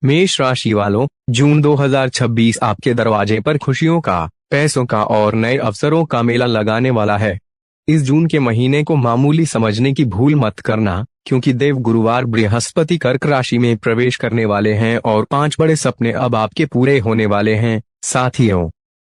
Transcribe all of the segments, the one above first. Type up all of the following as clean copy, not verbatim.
मेष राशि वालों, जून 2026 आपके दरवाजे पर खुशियों का, पैसों का और नए अवसरों का मेला लगाने वाला है। इस जून के महीने को मामूली समझने की भूल मत करना, क्योंकि देव गुरुवार बृहस्पति कर्क राशि में प्रवेश करने वाले हैं और 5 बड़े सपने अब आपके पूरे होने वाले हैं साथियों।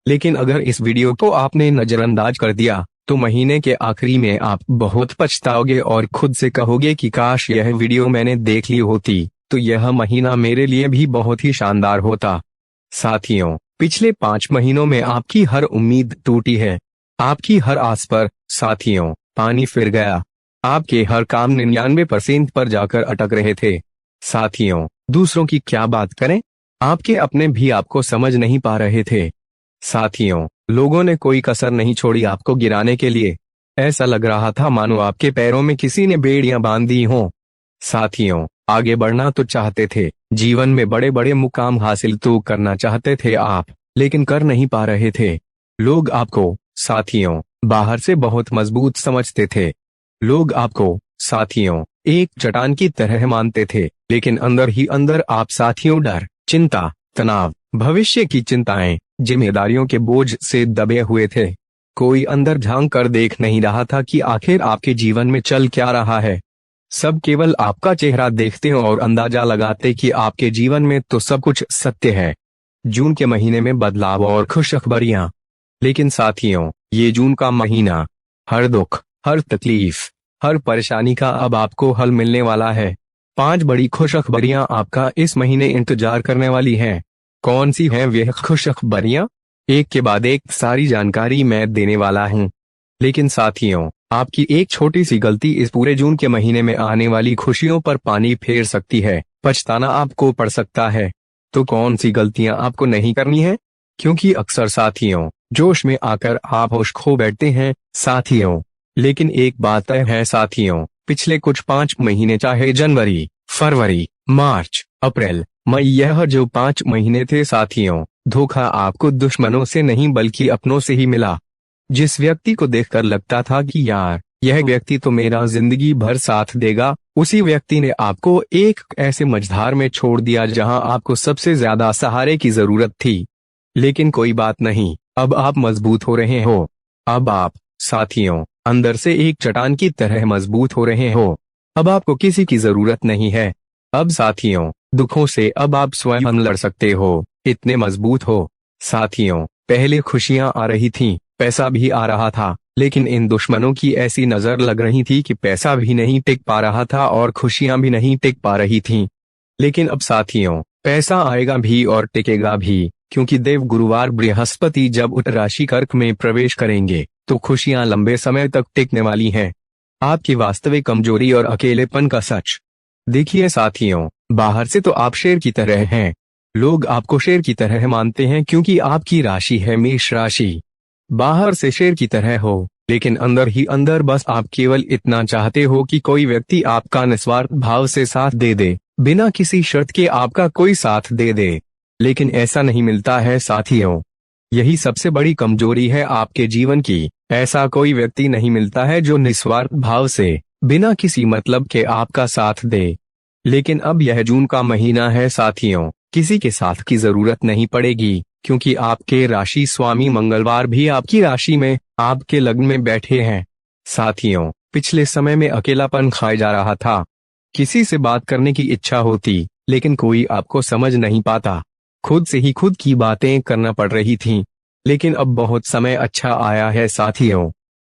लेकिन अगर इस वीडियो को आपने नजरअंदाज कर दिया तो महीने के आखिरी में आप बहुत पछताओगे और खुद से कहोगे कि काश यह वीडियो मैंने देख ली होती तो यह महीना मेरे लिए भी बहुत ही शानदार होता। साथियों, पिछले 5 महीनों में आपकी हर उम्मीद टूटी है, आपकी हर आस पर साथियों पानी फिर गया, आपके हर काम 99% पर जाकर अटक रहे थे। साथियों, दूसरों की क्या बात करें, आपके अपने भी आपको समझ नहीं पा रहे थे। साथियों, लोगों ने कोई कसर नहीं छोड़ी आपको गिराने के लिए, ऐसा लग रहा था मानो आपके पैरों में किसी ने बेड़ियां बांध दी हों। साथियों, आगे बढ़ना तो चाहते थे, जीवन में बड़े बड़े मुकाम हासिल तो करना चाहते थे आप, लेकिन कर नहीं पा रहे थे। लोग आपको साथियों बाहर से बहुत मजबूत समझते थे, लोग आपको साथियों एक चट्टान की तरह मानते थे, लेकिन अंदर ही अंदर आप साथियों डर, चिंता, तनाव, भविष्य की चिंताएं, जिम्मेदारियों के बोझ से दबे हुए थे। कोई अंदर झांक कर देख नहीं रहा था कि आखिर आपके जीवन में चल क्या रहा है। सब केवल आपका चेहरा देखते और अंदाजा लगाते कि आपके जीवन में तो सब कुछ सत्य है। जून के महीने में बदलाव और खुशखबरियां, लेकिन साथियों ये जून का महीना हर दुख, हर तकलीफ, हर परेशानी का अब आपको हल मिलने वाला है। 5 बड़ी खुशखबरियां आपका इस महीने इंतजार करने वाली हैं। कौन सी हैं वह खुशखबरियां? एक के बाद एक सारी जानकारी मैं देने वाला हूं। लेकिन साथियों, आपकी एक छोटी सी गलती इस पूरे जून के महीने में आने वाली खुशियों पर पानी फेर सकती है, पछताना आपको पड़ सकता है। तो कौन सी गलतियां आपको नहीं करनी है? क्योंकि अक्सर साथियों जोश में आकर आप होश खो बैठते हैं साथियों। लेकिन एक बात तय है साथियों, पिछले कुछ 5 महीने चाहे जनवरी, फरवरी, मार्च, अप्रैल, मई, यह जो 5 महीने थे साथियों, धोखा आपको दुश्मनों से नहीं बल्कि अपनों से ही मिला। जिस व्यक्ति को देखकर लगता था कि यार यह व्यक्ति तो मेरा जिंदगी भर साथ देगा, उसी व्यक्ति ने आपको एक ऐसे मझधार में छोड़ दिया जहां आपको सबसे ज्यादा सहारे की जरूरत थी। लेकिन कोई बात नहीं, अब आप मजबूत हो रहे हो। अब आप साथियों अंदर से एक चट्टान की तरह मजबूत हो रहे हो। अब आपको किसी की जरूरत नहीं है। अब साथियों दुखों से अब आप स्वयं लड़ सकते हो, इतने मजबूत हो। साथियों, पहले खुशियां आ रही थीं, पैसा भी आ रहा था, लेकिन इन दुश्मनों की ऐसी नजर लग रही थी कि पैसा भी नहीं टिक पा रहा था और खुशियां भी नहीं टिक पा रही थीं। लेकिन अब साथियों पैसा आएगा भी और टिकेगा भी, क्योंकि देव गुरुवार बृहस्पति जब उच्च राशि कर्क में प्रवेश करेंगे तो खुशियां लंबे समय तक टिकने वाली हैं। आपकी वास्तविक कमजोरी और अकेलेपन का सच देखिए साथियों, बाहर से तो आप शेर की तरह हैं, लोग आपको शेर की तरह मानते हैं क्योंकि आपकी राशि है मेष राशि। बाहर से शेर की तरह हो, लेकिन अंदर ही अंदर बस आप केवल इतना चाहते हो कि कोई व्यक्ति आपका निस्वार्थ भाव से साथ दे दे, बिना किसी शर्त के आपका कोई साथ दे दे। लेकिन ऐसा नहीं मिलता है साथियों, यही सबसे बड़ी कमजोरी है आपके जीवन की। ऐसा कोई व्यक्ति नहीं मिलता है जो निस्वार्थ भाव से बिना किसी मतलब के आपका साथ दे। लेकिन अब यह जून का महीना है साथियों, किसी के साथ की जरूरत नहीं पड़ेगी, क्योंकि आपके राशि स्वामी मंगलवार भी आपकी राशि में आपके लग्न में बैठे हैं। साथियों, पिछले समय में अकेलापन खाया जा रहा था, किसी से बात करने की इच्छा होती लेकिन कोई आपको समझ नहीं पाता, खुद से ही खुद की बातें करना पड़ रही थीं। लेकिन अब बहुत समय अच्छा आया है साथियों।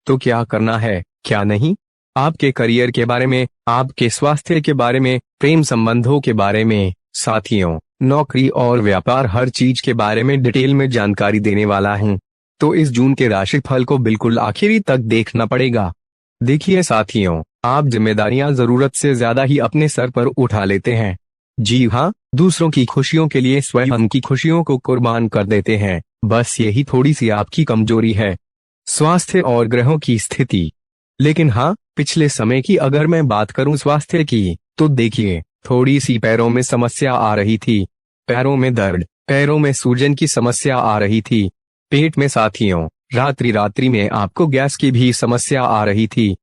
तो क्या करना है क्या नहीं, आपके करियर के बारे में, आपके स्वास्थ्य के बारे में, प्रेम संबंधों के बारे में, साथियों नौकरी और व्यापार, हर चीज के बारे में डिटेल में जानकारी देने वाला हूँ। तो इस जून के राशिफल को बिल्कुल आखिरी तक देखना पड़ेगा। देखिए साथियों, आप जिम्मेदारियां जरूरत से ज्यादा ही अपने सर पर उठा लेते हैं। जी हाँ, दूसरों की खुशियों के लिए स्वयं की खुशियों को कुर्बान कर देते हैं। बस यही थोड़ी सी आपकी कमजोरी है, स्वास्थ्य और ग्रहों की स्थिति। लेकिन हाँ, पिछले समय की अगर मैं बात करूं स्वास्थ्य की, तो देखिए थोड़ी सी पैरों में समस्या आ रही थी, पैरों में दर्द, पैरों में सूजन की समस्या आ रही थी, पेट में साथियों रात्रि में आपको गैस की भी समस्या आ रही थी,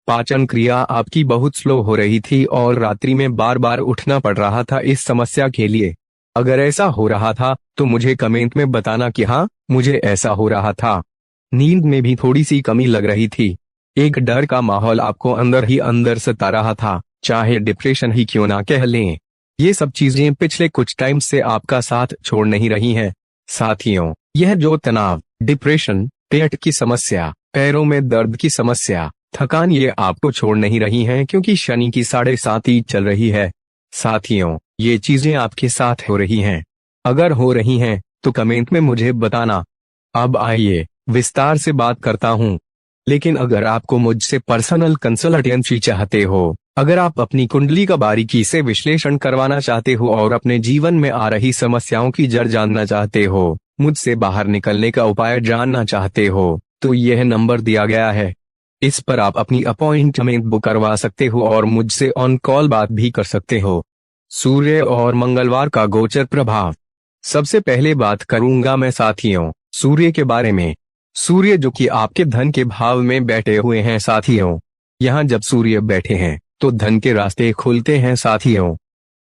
पाचन क्रिया आपकी बहुत स्लो हो रही थी और रात्रि में बार बार उठना पड़ रहा था इस समस्या के लिए। अगर ऐसा हो रहा था तो मुझे कमेंट में बताना कि हाँ, मुझे ऐसा हो रहा था। नींद में भी थोड़ी सी कमी लग रही थी। एक डर का माहौल आपको अंदर ही अंदर सता रहा था, चाहे डिप्रेशन ही क्यों ना कह लें। ये सब चीजें पिछले कुछ टाइम से आपका साथ छोड़ नहीं रही हैं। साथियों, यह जो तनाव, डिप्रेशन, पेट की समस्या, पैरों में दर्द की समस्या, थकान, ये आपको छोड़ नहीं रही हैं क्योंकि शनि की 7.5 चल रही है। साथियों, ये चीजें आपके साथ हो रही हैं। अगर हो रही हैं तो कमेंट में मुझे बताना। अब आइए विस्तार से बात करता हूँ। लेकिन अगर आपको मुझसे पर्सनल कंसल्टेंसी चाहते हो, अगर आप अपनी कुंडली का बारीकी से विश्लेषण करवाना चाहते हो और अपने जीवन में आ रही समस्याओं की जड़ जानना चाहते हो, मुझसे बाहर निकलने का उपाय जानना चाहते हो, तो यह नंबर दिया गया है। इस पर आप अपनी अपॉइंटमेंट बुक करवा सकते हो और मुझसे ऑन कॉल बात भी कर सकते हो। सूर्य और मंगलवार का गोचर प्रभाव। सबसे पहले बात करूंगा मैं साथियों सूर्य के बारे में। सूर्य जो कि आपके धन के भाव में बैठे हुए हैं साथियों। यहाँ जब सूर्य बैठे हैं तो धन के रास्ते खुलते हैं साथियों।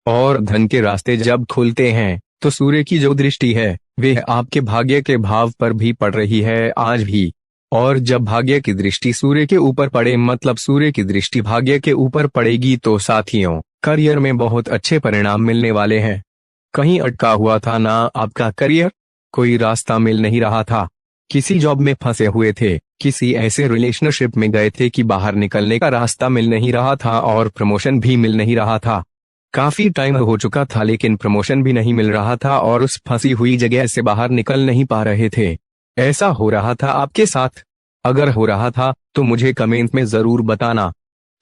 और धन के रास्ते जब खुलते हैं तो सूर्य की जो दृष्टि है वह आपके भाग्य के भाव पर भी पड़ रही है आज भी। और जब भाग्य की दृष्टि सूर्य के ऊपर पड़े, मतलब सूर्य की दृष्टि भाग्य के ऊपर पड़ेगी, तो साथियों करियर में बहुत अच्छे परिणाम मिलने वाले हैं। कहीं अटका हुआ था ना आपका करियर, कोई रास्ता मिल नहीं रहा था, किसी जॉब में फंसे हुए थे, किसी ऐसे रिलेशनशिप में गए थे कि बाहर निकलने का रास्ता मिल नहीं रहा था और प्रमोशन भी मिल नहीं रहा था। काफी टाइम हो चुका था लेकिन प्रमोशन भी नहीं मिल रहा था और उस फंसी हुई जगह से बाहर निकल नहीं पा रहे थे। ऐसा हो रहा था आपके साथ? अगर हो रहा था तो मुझे कमेंट में जरूर बताना।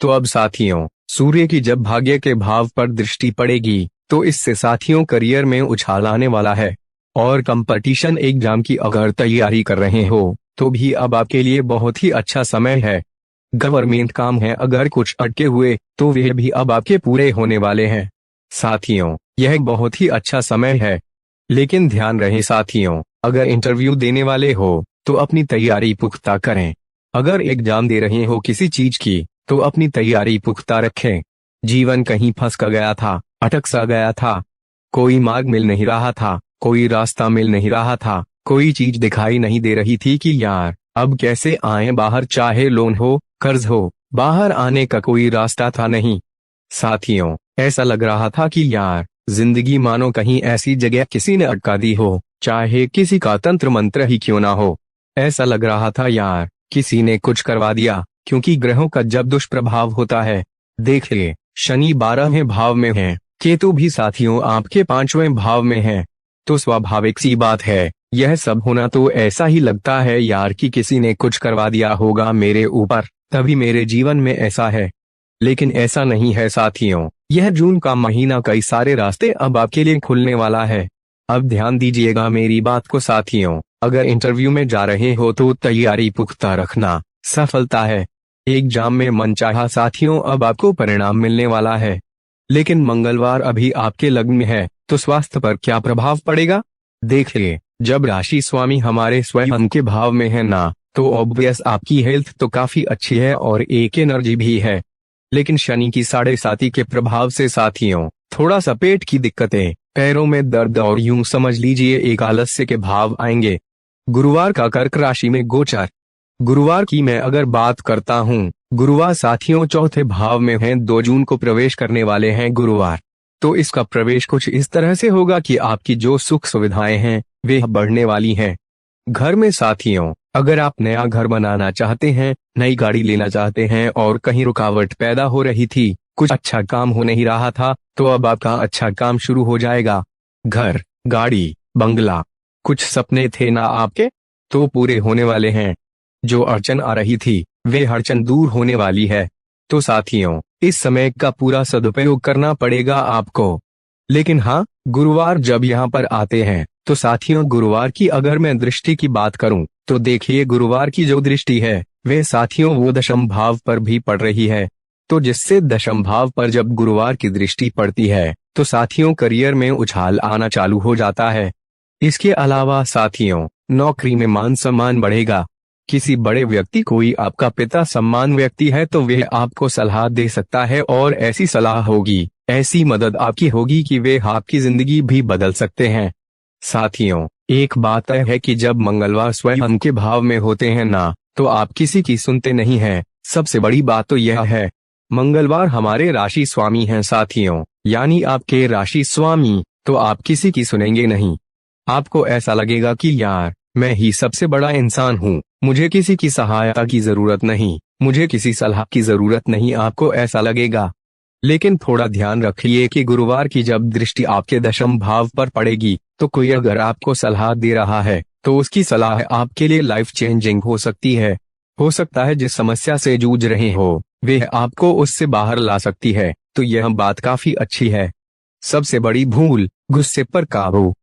तो अब साथियों सूर्य की जब भाग्य के भाव पर दृष्टि पड़ेगी तो इससे साथियों करियर में उछाल आने वाला है। और कंपटीशन एग्जाम की अगर तैयारी कर रहे हो तो भी अब आपके लिए बहुत ही अच्छा समय है। गवर्नमेंट काम है अगर कुछ अटके हुए तो वे भी अब आपके पूरे होने वाले हैं। साथियों यह बहुत ही अच्छा समय है। लेकिन ध्यान रहे साथियों, अगर इंटरव्यू देने वाले हो तो अपनी तैयारी पुख्ता करें। अगर एग्जाम दे रहे हो किसी चीज की तो अपनी तैयारी पुख्ता रखें। जीवन कहीं फंस कर गया था, अटक सा गया था, कोई मार्ग मिल नहीं रहा था, कोई रास्ता मिल नहीं रहा था, कोई चीज दिखाई नहीं दे रही थी कि यार अब कैसे आए बाहर, चाहे लोन हो, कर्ज हो, बाहर आने का कोई रास्ता था नहीं। साथियों ऐसा लग रहा था कि यार जिंदगी मानो कहीं ऐसी जगह किसी ने अटका दी हो, चाहे किसी का तंत्र मंत्र ही क्यों ना हो। ऐसा लग रहा था यार किसी ने कुछ करवा दिया, क्योंकि ग्रहों का जब दुष्प्रभाव होता है, देखिए शनि 12वें भाव में है, केतु भी साथियों आपके 5वें भाव में है, तो स्वाभाविक सी बात है यह सब होना तो ऐसा ही लगता है यार कि किसी ने कुछ करवा दिया होगा मेरे ऊपर, तभी मेरे जीवन में ऐसा है। लेकिन ऐसा नहीं है साथियों, यह जून का महीना कई सारे रास्ते अब आपके लिए खुलने वाला है। अब ध्यान दीजिएगा मेरी बात को साथियों, अगर इंटरव्यू में जा रहे हो तो तैयारी पुख्ता रखना, सफलता है। एग्जाम में मनचाहा साथियों अब आपको परिणाम मिलने वाला है। लेकिन मंगलवार अभी आपके लग्न में है तो स्वास्थ्य पर क्या प्रभाव पड़ेगा? देखिए जब राशि स्वामी हमारे स्वयं के भाव में है ना, तो ऑब्वियस आपकी हेल्थ तो काफी अच्छी है और एक एनर्जी भी है। लेकिन शनि की 7.5 के प्रभाव से साथियों थोड़ा सा पेट की दिक्कतें, पैरों में दर्द और यूं समझ लीजिए एक आलस्य के भाव आएंगे। गुरुवार का कर्क राशि में गोचर। गुरुवार की मैं अगर बात करता हूँ, गुरुवार साथियों चौथे भाव में है, 2 जून को प्रवेश करने वाले हैं गुरुवार। तो इसका प्रवेश कुछ इस तरह से होगा कि आपकी जो सुख सुविधाएं हैं वे बढ़ने वाली हैं। घर में साथियों अगर आप नया घर बनाना चाहते हैं, नई गाड़ी लेना चाहते हैं और कहीं रुकावट पैदा हो रही थी, कुछ अच्छा काम हो नहीं रहा था, तो अब आपका अच्छा काम शुरू हो जाएगा। घर, गाड़ी, बंगला, कुछ सपने थे ना आपके, तो पूरे होने वाले हैं। जो अड़चन आ रही थी वे अड़चन दूर होने वाली है। तो साथियों इस समय का पूरा सदुपयोग करना पड़ेगा आपको। लेकिन हाँ, गुरुवार जब यहाँ पर आते हैं तो साथियों गुरुवार की अगर मैं दृष्टि की बात करूं तो देखिए गुरुवार की जो दृष्टि है वे साथियों वो दशम भाव पर भी पड़ रही है। तो जिससे दशम भाव पर जब गुरुवार की दृष्टि पड़ती है तो साथियों करियर में उछाल आना चालू हो जाता है। इसके अलावा साथियों नौकरी में मान सम्मान बढ़ेगा। किसी बड़े व्यक्ति, कोई आपका पिता सम्मान व्यक्ति है तो वह आपको सलाह दे सकता है और ऐसी सलाह होगी ऐसी मदद आपकी होगी कि वे आपकी जिंदगी भी बदल सकते हैं। साथियों, एक बात तय है कि जब मंगलवार स्वयं के भाव में होते हैं ना, तो आप किसी की सुनते नहीं हैं। सबसे बड़ी बात तो यह है, मंगलवार हमारे राशि स्वामी हैं साथियों, यानी आपके राशि स्वामी, तो आप किसी की सुनेंगे नहीं। आपको ऐसा लगेगा कि यार, मैं ही सबसे बड़ा इंसान हूँ, मुझे किसी की सहायता की जरूरत नहीं, मुझे किसी सलाह की जरूरत नहीं, आपको ऐसा लगेगा। लेकिन थोड़ा ध्यान रखिए कि गुरुवार की जब दृष्टि आपके दशम भाव पर पड़ेगी, तो कोई अगर आपको सलाह दे रहा है तो उसकी सलाह आपके लिए लाइफ चेंजिंग हो सकती है। हो सकता है जिस समस्या से जूझ रहे हो वे आपको उससे बाहर ला सकती है, तो यह बात काफी अच्छी है। सबसे बड़ी भूल, गुस्से पर काबू।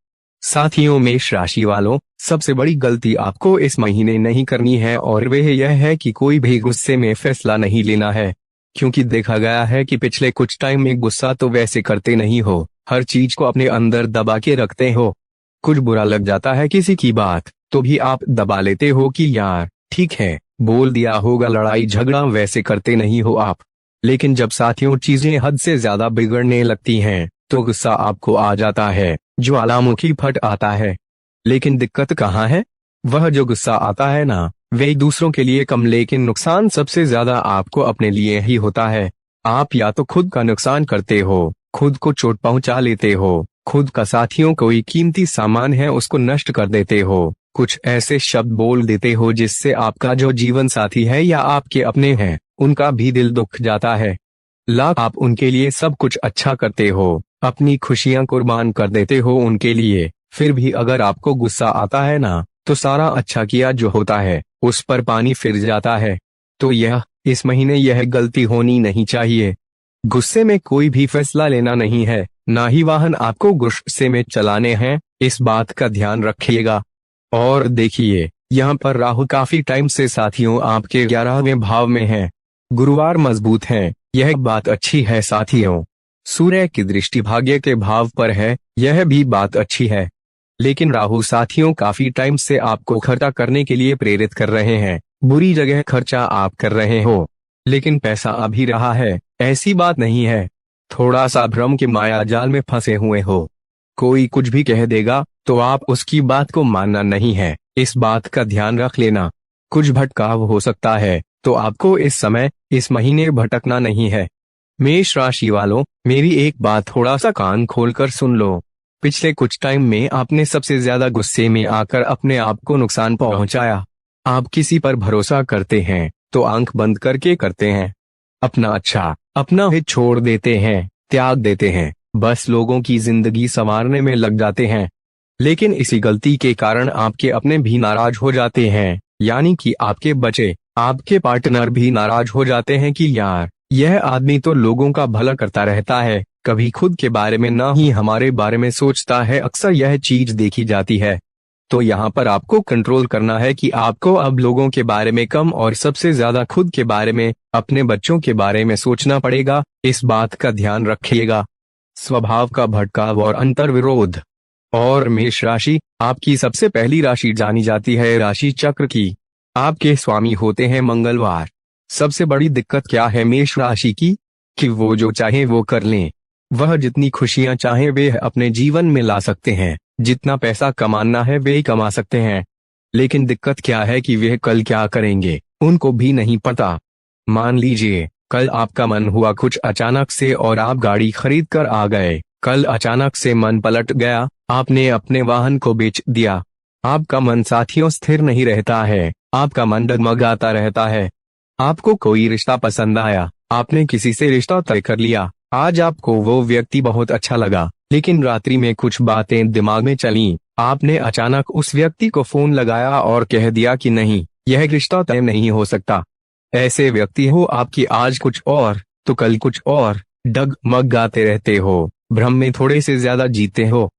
साथियों, मेष राशि वालों, सबसे बड़ी गलती आपको इस महीने नहीं करनी है और वह यह है कि कोई भी गुस्से में फैसला नहीं लेना है। क्योंकि देखा गया है कि पिछले कुछ टाइम में गुस्सा तो वैसे करते नहीं हो, हर चीज को अपने अंदर दबा के रखते हो। कुछ बुरा लग जाता है किसी की बात तो भी आप दबा लेते हो कि यार ठीक है, बोल दिया होगा, लड़ाई झगड़ा वैसे करते नहीं हो आप। लेकिन जब साथियों चीजें हद से ज्यादा बिगड़ने लगती हैं तो गुस्सा आपको आ जाता है, ज्वालामुखी फट आता है। लेकिन दिक्कत कहाँ है? वह जो गुस्सा आता है ना, वे दूसरों के लिए कम, लेकिन नुकसान सबसे ज्यादा आपको अपने लिए ही होता है। आप या तो खुद का नुकसान करते हो, खुद को चोट पहुंचा लेते हो, खुद का साथियों कोई कीमती सामान है उसको नष्ट कर देते हो, कुछ ऐसे शब्द बोल देते हो जिससे आपका जो जीवन साथी है या आपके अपने हैं उनका भी दिल दुख जाता है। लाख आप उनके लिए सब कुछ अच्छा करते हो, अपनी खुशियां कुर्बान कर देते हो उनके लिए, फिर भी अगर आपको गुस्सा आता है ना, तो सारा अच्छा किया जो होता है उस पर पानी फिर जाता है। तो इस महीने यह गलती होनी नहीं चाहिए। गुस्से में कोई भी फैसला लेना नहीं है, ना ही वाहन आपको गुस्से में चलाने हैं, इस बात का ध्यान रखिएगा। और देखिए, यहाँ पर राहु काफी टाइम से साथियों आपके 11वें भाव में है। गुरुवार मजबूत है, यह बात अच्छी है साथियों। सूर्य की दृष्टि भाग्य के भाव पर है, यह भी बात अच्छी है। लेकिन राहु साथियों काफी टाइम से आपको खर्चा करने के लिए प्रेरित कर रहे हैं। बुरी जगह खर्चा आप कर रहे हो, लेकिन पैसा आ भी रहा है, ऐसी बात नहीं है। थोड़ा सा भ्रम के माया जाल में फंसे हुए हो। कोई कुछ भी कह देगा तो आप उसकी बात को मानना नहीं है, इस बात का ध्यान रख लेना। कुछ भटकाव हो सकता है, तो आपको इस महीने भटकना नहीं है। मेष राशि वालों, मेरी एक बात थोड़ा सा कान खोलकर सुन लो। पिछले कुछ टाइम में आपने सबसे ज्यादा गुस्से में आकर अपने आप को नुकसान पहुंचाया। आप किसी पर भरोसा करते हैं तो आंख बंद करके करते हैं, अपना हित छोड़ देते हैं, त्याग देते हैं, बस लोगों की जिंदगी संवारने में लग जाते हैं। लेकिन इसी गलती के कारण आपके अपने भी नाराज हो जाते हैं, यानी कि आपके बच्चे, आपके पार्टनर भी नाराज हो जाते हैं कि यार यह आदमी तो लोगों का भला करता रहता है, कभी खुद के बारे में ना ही हमारे बारे में सोचता है, अक्सर यह चीज देखी जाती है। तो यहाँ पर आपको कंट्रोल करना है कि आपको अब लोगों के बारे में कम और सबसे ज्यादा खुद के बारे में, अपने बच्चों के बारे में सोचना पड़ेगा, इस बात का ध्यान रखिएगा। स्वभाव का भटकाव और अंतर्विरोध। और मेष राशि आपकी सबसे पहली राशि जानी जाती है राशि चक्र की। आपके स्वामी होते हैं मंगलवार। सबसे बड़ी दिक्कत क्या है मेष राशि की? कि वो जो चाहे वो कर लें। वह जितनी खुशियां चाहे वे अपने जीवन में ला सकते हैं, जितना पैसा कमाना है वे कमा सकते हैं। लेकिन दिक्कत क्या है कि वे कल क्या करेंगे उनको भी नहीं पता। मान लीजिए कल आपका मन हुआ कुछ अचानक से और आप गाड़ी खरीद कर आ गए, कल अचानक से मन पलट गया, आपने अपने वाहन को बेच दिया। आपका मन साथियों स्थिर नहीं रहता है, आपका मन डगमगाता रहता है। आपको कोई रिश्ता पसंद आया, आपने किसी से रिश्ता तय कर लिया, आज आपको वो व्यक्ति बहुत अच्छा लगा, लेकिन रात्रि में कुछ बातें दिमाग में चलीं, आपने अचानक उस व्यक्ति को फोन लगाया और कह दिया कि नहीं, यह रिश्ता तय नहीं हो सकता। ऐसे व्यक्ति हो आपकी आज कुछ और तो कल कुछ और, डगमगाते रहते हो, भ्रम में थोड़े से ज्यादा जीते हो।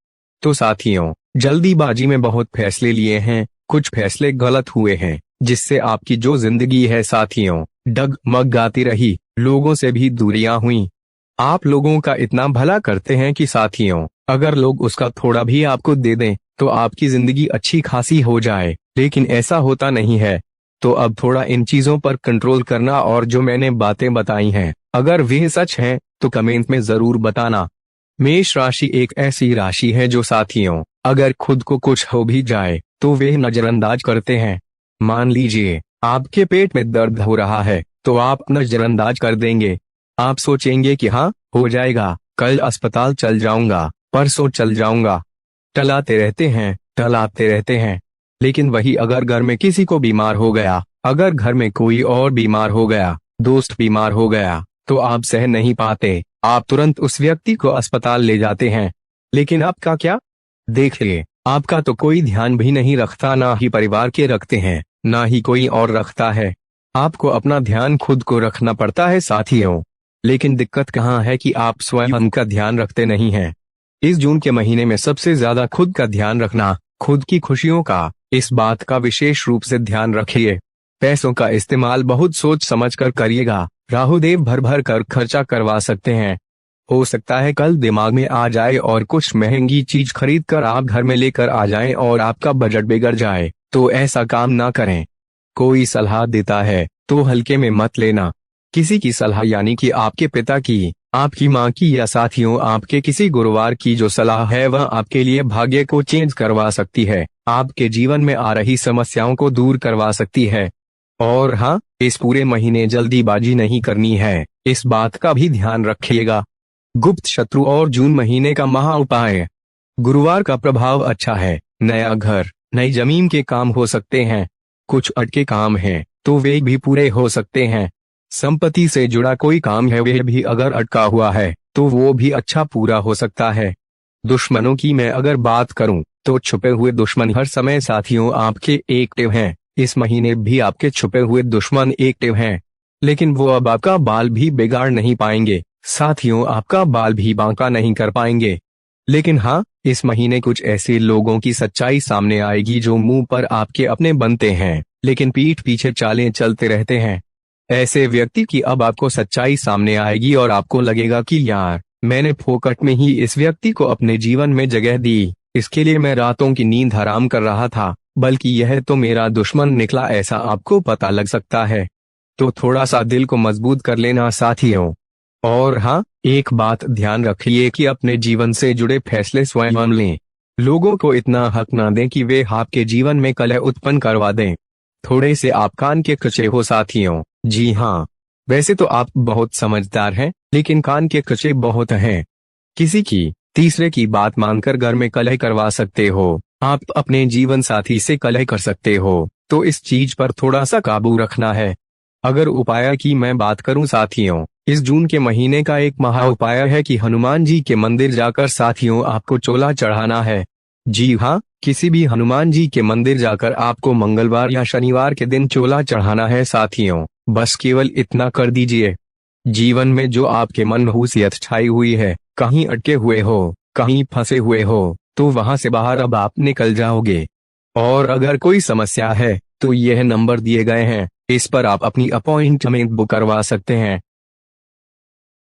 तो साथियों, जल्दीबाजी में बहुत फैसले लिए हैं, कुछ फैसले गलत हुए हैं, जिससे आपकी जो जिंदगी है साथियों डगमगाती रही, लोगों से भी दूरियां हुई। आप लोगों का इतना भला करते हैं कि साथियों अगर लोग उसका थोड़ा भी आपको दे दें तो आपकी जिंदगी अच्छी खासी हो जाए, लेकिन ऐसा होता नहीं है। तो अब थोड़ा इन चीजों पर कंट्रोल करना, और जो मैंने बातें बताई हैं अगर वे सच हैं तो कमेंट में जरूर बताना। मेष राशि एक ऐसी राशि है जो साथियों, अगर खुद को कुछ हो भी जाए तो वे नजरअंदाज करते हैं। मान लीजिए आपके पेट में दर्द हो रहा है तो आप नजरअंदाज कर देंगे। आप सोचेंगे कि हाँ, हो जाएगा, कल अस्पताल चल जाऊंगा, परसों चल जाऊंगा। टलाते रहते हैं। लेकिन वही अगर घर में किसी को बीमार हो गया, अगर घर में कोई और बीमार हो गया, दोस्त बीमार हो गया, तो आप सह नहीं पाते, आप तुरंत उस व्यक्ति को अस्पताल ले जाते हैं। लेकिन आपका क्या? देखिए, आपका तो कोई ध्यान भी नहीं रखता, ना ही परिवार के रखते हैं, ना ही कोई और रखता है। आपको अपना ध्यान खुद को रखना पड़ता है साथियों। लेकिन दिक्कत कहाँ है कि आप स्वयं का ध्यान रखते नहीं हैं। इस जून के महीने में सबसे ज्यादा खुद का ध्यान रखना, खुद की खुशियों का, इस बात का विशेष रूप से ध्यान रखिए। पैसों का इस्तेमाल बहुत सोच समझ कर करिएगा। राहु देव भर भर कर खर्चा करवा सकते हैं। हो सकता है कल दिमाग में आ जाए और कुछ महंगी चीज खरीद कर आप घर में लेकर आ जाएं और आपका बजट बिगड़ जाए, तो ऐसा काम ना करें। कोई सलाह देता है तो हल्के में मत लेना। किसी की सलाह यानी कि आपके पिता की, आपकी माँ की या साथियों आपके किसी गुरुवार की जो सलाह है वह आपके लिए भाग्य को चेंज करवा सकती है, आपके जीवन में आ रही समस्याओं को दूर करवा सकती है। और हाँ, इस पूरे महीने जल्दीबाजी नहीं करनी है, इस बात का भी ध्यान रखिएगा। गुप्त शत्रु और जून महीने का महा उपाय। गुरुवार का प्रभाव अच्छा है। नया घर, नई जमीन के काम हो सकते हैं। कुछ अटके काम हैं तो वे भी पूरे हो सकते हैं। संपत्ति से जुड़ा कोई काम है, वह भी अगर अटका हुआ है तो वो भी अच्छा पूरा हो सकता है। दुश्मनों की मैं अगर बात करूं तो छुपे हुए दुश्मन हर समय साथियों आपके एक्टिव हैं। इस महीने भी आपके छुपे हुए दुश्मन एक्टिव हैं, लेकिन वो अब आपका बाल भी बिगाड़ नहीं पाएंगे साथियों, आपका बाल भी बांका नहीं कर पाएंगे। लेकिन हाँ, इस महीने कुछ ऐसे लोगों की सच्चाई सामने आएगी जो मुंह पर आपके अपने बनते हैं लेकिन पीठ पीछे चालें चलते रहते हैं। ऐसे व्यक्ति की अब आपको सच्चाई सामने आएगी और आपको लगेगा कि यार, मैंने फोकट में ही इस व्यक्ति को अपने जीवन में जगह दी, इसके लिए मैं रातों की नींद हराम कर रहा था, बल्कि यह तो मेरा दुश्मन निकला, ऐसा आपको पता लग सकता है। तो थोड़ा सा दिल को मजबूत कर लेना साथियों। और हाँ, एक बात ध्यान रखिए कि अपने जीवन से जुड़े फैसले स्वयं लें। लोगों को इतना हक ना दें कि वे आपके जीवन में कलह उत्पन्न करवा दें। थोड़े से आप कान के कचे हो साथियों। जी हाँ, वैसे तो आप बहुत समझदार हैं, लेकिन कान के कचे बहुत हैं। किसी की, तीसरे की बात मानकर घर में कलह करवा सकते हो। आप अपने जीवन साथी से कलह कर सकते हो, तो इस चीज पर थोड़ा सा काबू रखना है। अगर उपाय की मैं बात करूं साथियों, इस जून के महीने का एक महा उपाय है कि हनुमान जी के मंदिर जाकर साथियों आपको चोला चढ़ाना है। जी हाँ, किसी भी हनुमान जी के मंदिर जाकर आपको मंगलवार या शनिवार के दिन चोला चढ़ाना है साथियों। बस केवल इतना कर दीजिए। जीवन में जो आपके मनहूसियत छाई हुई है, कहीं अटके हुए हो, कहीं फंसे हुए हो, तो वहां से बाहर अब आप निकल जाओगे। और अगर कोई समस्या है तो यह नंबर दिए गए हैं, इस पर आप अपनी अपॉइंटमेंट बुक करवा सकते हैं।